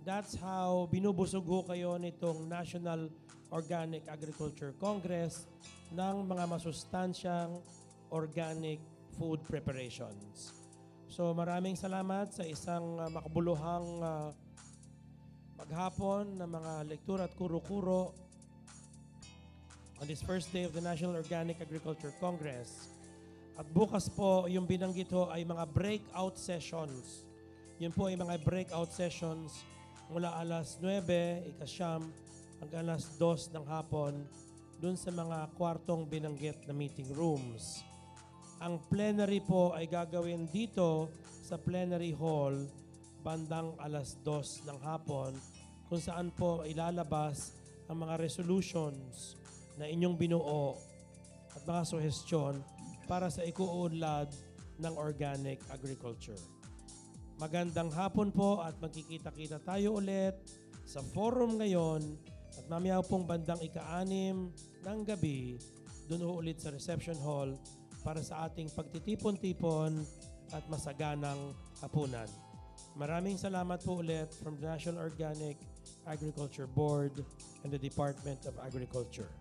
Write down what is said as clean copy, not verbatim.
That's how binubusog ho kayo nitong National Organic Agriculture Congress ng mga masustansyang organic food preparations. So maraming salamat sa isang makabuluhang maghapon na mga lektura at kuro-kuro on this first day of the National Organic Agriculture Congress. At bukas po, yung binanggit ho ay mga breakout sessions. Yun po ay mga breakout sessions mula alas 9, ikasyam, hanggang alas 2 ng hapon dun sa mga kwartong binanggit na meeting rooms. Ang plenary po ay gagawin dito sa plenary hall bandang alas 2 ng hapon kung saan po ilalabas ang mga resolutions na inyong binuo at mga suhestyon para sa ikuunlad ng organic agriculture. Magandang hapon po at magkikita-kita tayo ulit sa forum ngayon at mamaya pong bandang ika-6 ng gabi doon ulit sa reception hall para sa ating pagtitipon-tipon at masaganang hapunan. Maraming salamat po ulit from the National Organic Agriculture Board and the Department of Agriculture.